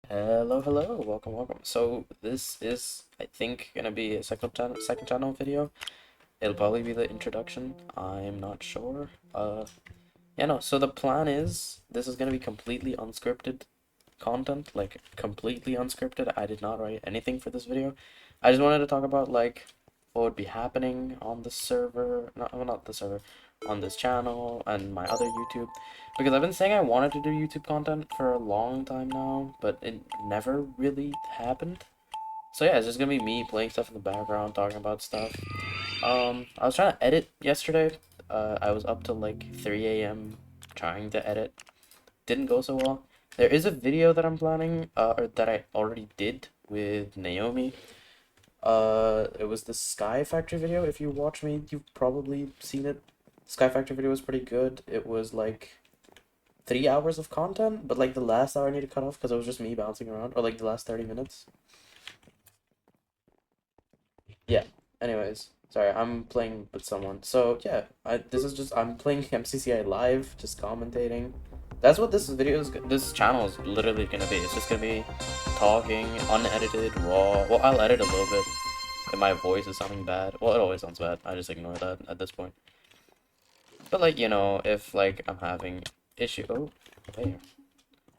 Hello, welcome. So this is, I think, gonna be a second channel video. It'll probably be the introduction. I'm not sure. Yeah, no. So the plan is this is gonna be completely unscripted content, like completely unscripted. I did not write anything for this video. I just wanted to talk about like what would be happening on the server, not the server, on this channel and my other YouTube. Because I've been saying I wanted to do YouTube content for a long time now, but it never really happened. So yeah, it's just gonna be me playing stuff in the background, talking about stuff. I was trying to edit yesterday. I was up till like 3 a.m. trying to edit. Didn't go so well. There is a video that I'm planning, or that I already did with Naomi. It was the Sky Factory video. If you watch me, you've probably seen it. Sky Factory video was pretty good. It was like 3 hours of content, but like the last hour I need to cut off because it was just me bouncing around, or like the last 30 minutes. Yeah. Anyways, sorry, I'm playing with someone. So yeah, I'm playing MCCI live, just commentating. That's what this channel is literally gonna be. It's just gonna be talking, unedited, raw. Well, I'll edit a little bit if my voice is sounding bad. Well, it always sounds bad. I just ignore that at this point. But like, if like I'm having oh, there.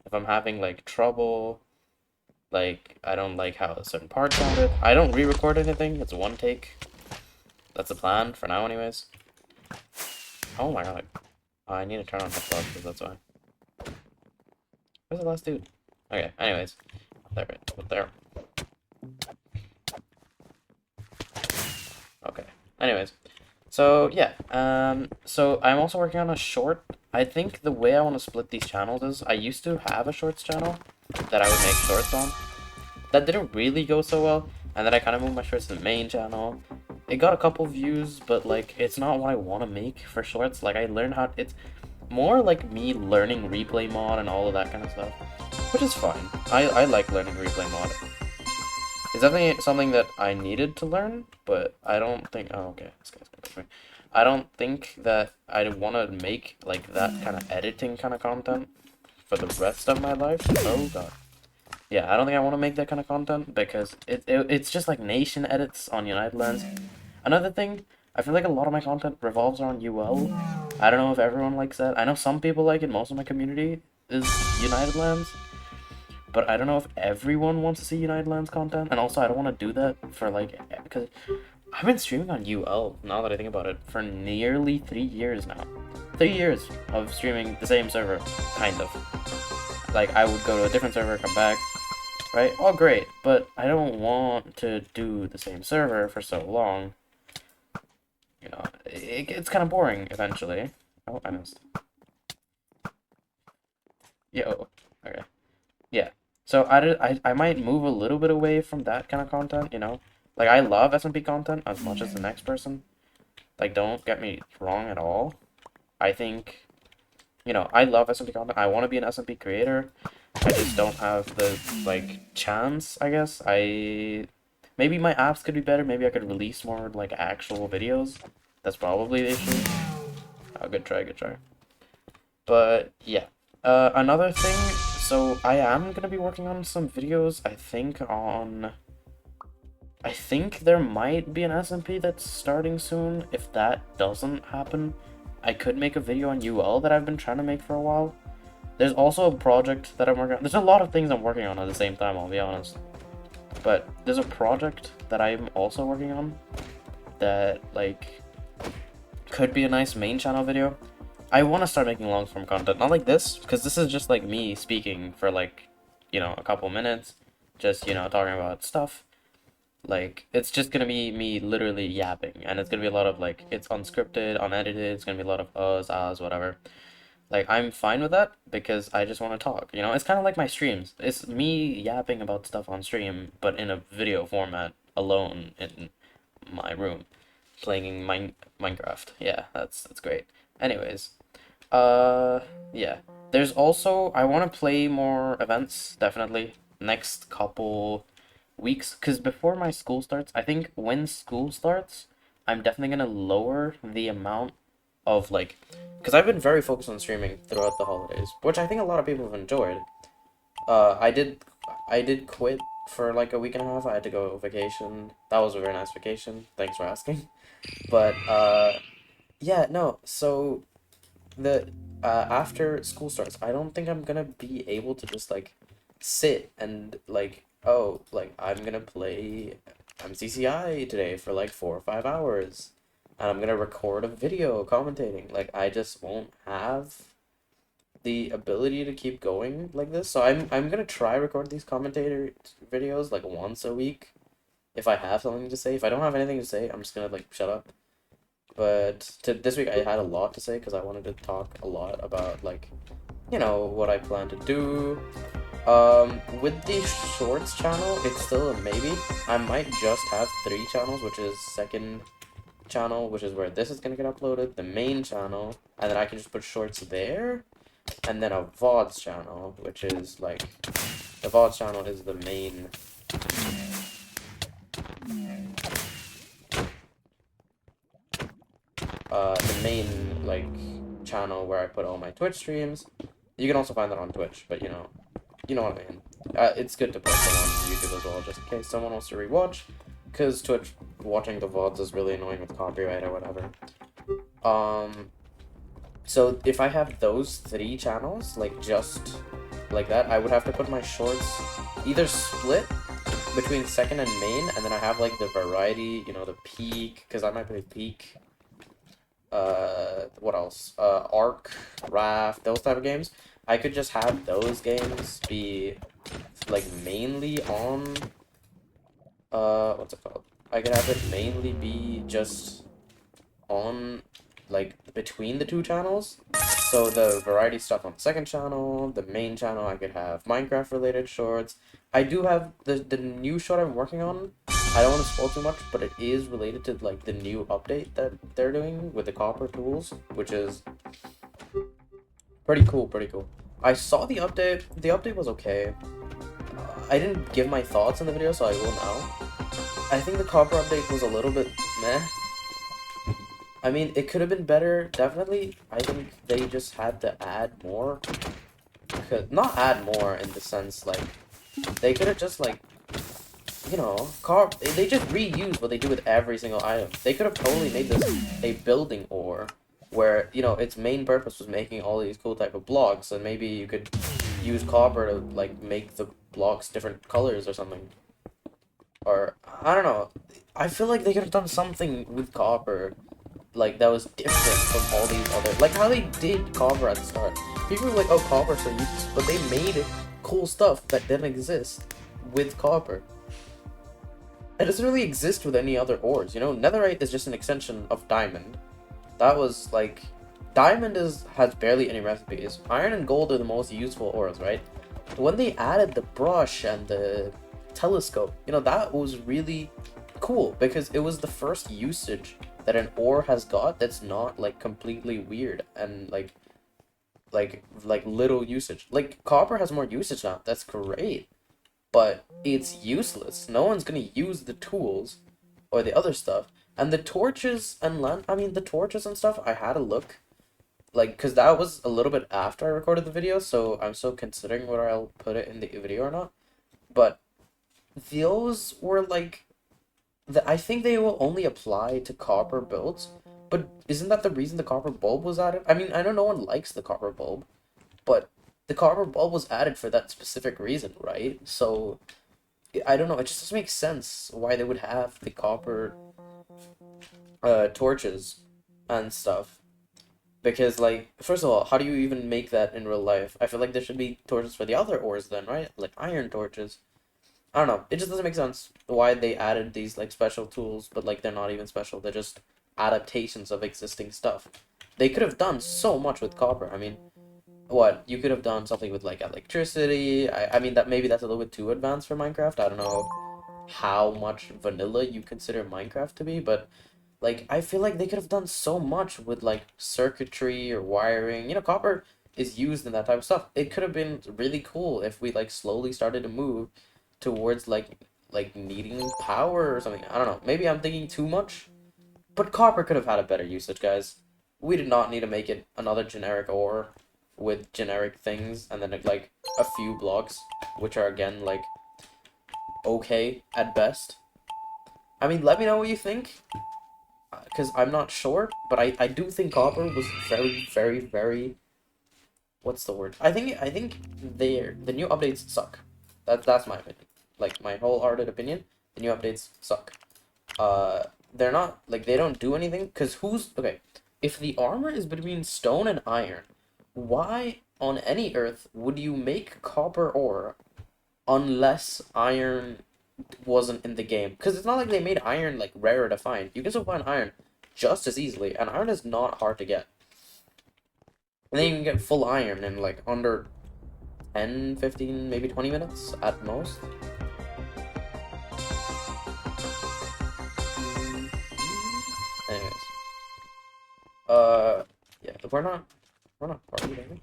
If I'm having like trouble, like I don't like how a certain part sounded, I don't re-record anything. It's one take. That's the plan for now, anyways. Oh my god. I need to turn on headphones because that's why. Where's the last dude? Okay, anyways. There. Okay. Anyways. So, yeah. So I'm also working on a short. I think the way I want to split these channels is I used to have a shorts channel that I would make shorts on. That didn't really go so well, and then I kind of moved my shorts to the main channel. It got a couple views, but like it's not what I want to make for shorts. Like I learned how it's more like me learning replay mod and all of that kind of stuff, which is fine. I like learning replay mod. It's definitely something that I needed to learn, but I don't think. Oh, okay, this guy's gonna push me. I don't think that I want to make like that kind of editing kind of content for the rest of my life. Oh god. Yeah, I don't think I want to make that kind of content because it's just like nation edits on United Lands. Another thing, I feel like a lot of my content revolves around UL. I don't know if everyone likes that. I know some people like it. Most of my community is United Lands, but I don't know if everyone wants to see United Lands content. And also, I don't want to do that for like because I've been streaming on UL now that I think about it for nearly 3 years now. 3 years of streaming the same server, kind of. Like I would go to a different server, come back, right? Oh, great, but I don't want to do the same server for so long. It's kind of boring eventually. Oh, I missed. Yo, okay. Yeah. So I might move a little bit away from that kind of content. Like, I love SMP content as much as the next person. Like, don't get me wrong at all. I think, I love SMP content. I want to be an SMP creator. I just don't have the, like, chance, I guess. Maybe my apps could be better. Maybe I could release more, like, actual videos. That's probably the issue. Oh, good try, good try. But, yeah. Another thing, so I am gonna be working on some videos, I think there might be an SMP that's starting soon. If that doesn't happen, I could make a video on UL that I've been trying to make for a while. There's also a project that I'm working on. There's a lot of things I'm working on at the same time, I'll be honest. But there's a project that I'm also working on that, like, could be a nice main channel video. I want to start making long-form content. Not like this, because this is just, like, me speaking for, like, a couple minutes. Just, talking about stuff. Like, it's just gonna be me literally yapping. And it's gonna be a lot of, like, it's unscripted, unedited. It's gonna be a lot of ahs, whatever. Like, I'm fine with that because I just want to talk. It's kind of like my streams. It's me yapping about stuff on stream, but in a video format, alone in my room, playing Minecraft. Yeah, that's great. Anyways, yeah. There's also I want to play more events definitely next couple weeks because before my school starts, I think when school starts, I'm definitely gonna lower the amount of like because I've been very focused on streaming throughout the holidays, which I think a lot of people have enjoyed. I did I did quit for like a week and a half. I had to go on vacation. That was a very nice vacation. Thanks for asking. But yeah, no. So the after school starts, I don't think I'm gonna be able to just like sit and like, oh, like I'm gonna play MCCI today for like 4 or 5 hours, and I'm gonna record a video commentating. Like I just won't have the ability to keep going like this. So I'm gonna try record these commentator videos like once a week if I have something to say. If I don't have anything to say, I'm just gonna like shut up. But this week I had a lot to say because I wanted to talk a lot about like, you know, what I plan to do. With the shorts channel, it's still a maybe. I might just have 3 channels, which is second channel, which is where this is gonna get uploaded, the main channel, and then I can just put shorts there, and then a VODs channel, which is like, the VODs channel is the main like channel where I put all my Twitch streams. You can also find that on Twitch, but you know what I mean. It's good to post them on YouTube as well, just in case someone wants to rewatch, because Twitch watching the VODs is really annoying with copyright or whatever. So if I have those 3 channels, like just like that, I would have to put my shorts either split between second and main, and then I have like the variety, you know, the peak, because I might play peak. What else? Arc, Raft, those type of games. I could just have those games be like mainly on what's it called? I could have it mainly be just on like between the 2 channels. So the variety stuff on the second channel, the main channel I could have Minecraft related shorts. I do have the new short I'm working on. I don't want to spoil too much, but it is related to like the new update that they're doing with the copper tools, which is pretty cool, pretty cool. I saw the update. The update was okay. I didn't give my thoughts in the video, so I will now. I think the copper update was a little bit meh. I mean, it could have been better, definitely. I think they just had to add more. Not add more in the sense, like, they could have just, like, you know, they just reuse what they do with every single item. They could have totally made this a building ore, where, you know, its main purpose was making all these cool type of blocks, and maybe you could use copper to, like, make the blocks different colors or something. Or, I don't know. I feel like they could have done something with copper like that was different from all these other, like how they did copper at the start. People were like, oh, copper's so useless, but they made cool stuff that didn't exist with copper. It doesn't really exist with any other ores, you know. Netherite is just an extension of diamond. That was like, diamond has barely any recipes. Iron and gold are the most useful ores, right? When they added the brush and the telescope, you know, that was really cool because it was the first usage that an ore has got that's not like completely weird and like little usage. Like copper has more usage now. That's great. But it's useless. No one's gonna use the tools or the other stuff. And the torches and the torches and stuff, I had a look. Like, because that was a little bit after I recorded the video, so I'm still considering whether I'll put it in the video or not. But those were like, I think they will only apply to copper builds, but isn't that the reason the copper bulb was added? I mean, I know no one likes the copper bulb, but the copper bulb was added for that specific reason, right? So, I don't know, it just doesn't make sense why they would have the copper torches and stuff. Because, like, first of all, how do you even make that in real life? I feel like there should be torches for the other ores then, right? Like iron torches. I don't know. It just doesn't make sense why they added these like special tools, but like they're not even special. They're just adaptations of existing stuff. They could have done so much with copper. I mean, what? You could have done something with like electricity. I mean that maybe that's a little bit too advanced for Minecraft. I don't know how much vanilla you consider Minecraft to be, but like I feel like they could have done so much with like circuitry or wiring. You know, copper is used in that type of stuff. It could have been really cool if we like slowly started to move towards like needing power or something. I don't know. Maybe I'm thinking too much. But copper could have had a better usage, guys. We did not need to make it another generic ore with generic things and then like a few blocks, which are again like okay at best. I mean, let me know what you think, because I'm not sure, but I do think Copper was very, very, very, what's the word? I think the new updates suck. That's my opinion. Like, my wholehearted opinion, the new updates suck. They're not, like, they don't do anything, because okay, if the armor is between stone and iron, why on any earth would you make copper ore unless iron wasn't in the game? Because it's not like they made iron, like, rarer to find. You can still find iron just as easily, and iron is not hard to get. And then you can get full iron in, like, under 10, 15, maybe 20 minutes at most. Anyways. Yeah, we're not party, are we?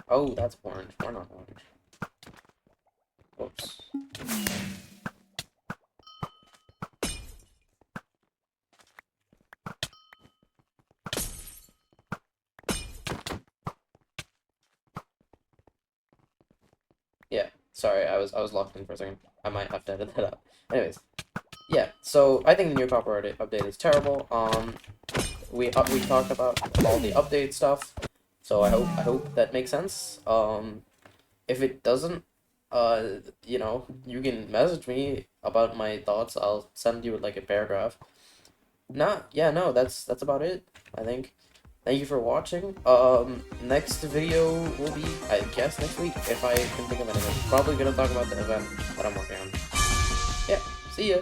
Oh, that's orange. We're not orange. Whoops. Yeah, sorry, I was locked in for a second. I might have to edit that out. Anyways, yeah, so I think the new copper update is terrible. We talked about all the update stuff, so I hope that makes sense. If it doesn't, you know, you can message me about my thoughts. I'll send you like a paragraph. Yeah, no, that's about it, I think. Thank you for watching. Next video will be, I guess, next week, if I can think of anything. Probably gonna talk about the event that I'm working on. Yeah, see ya!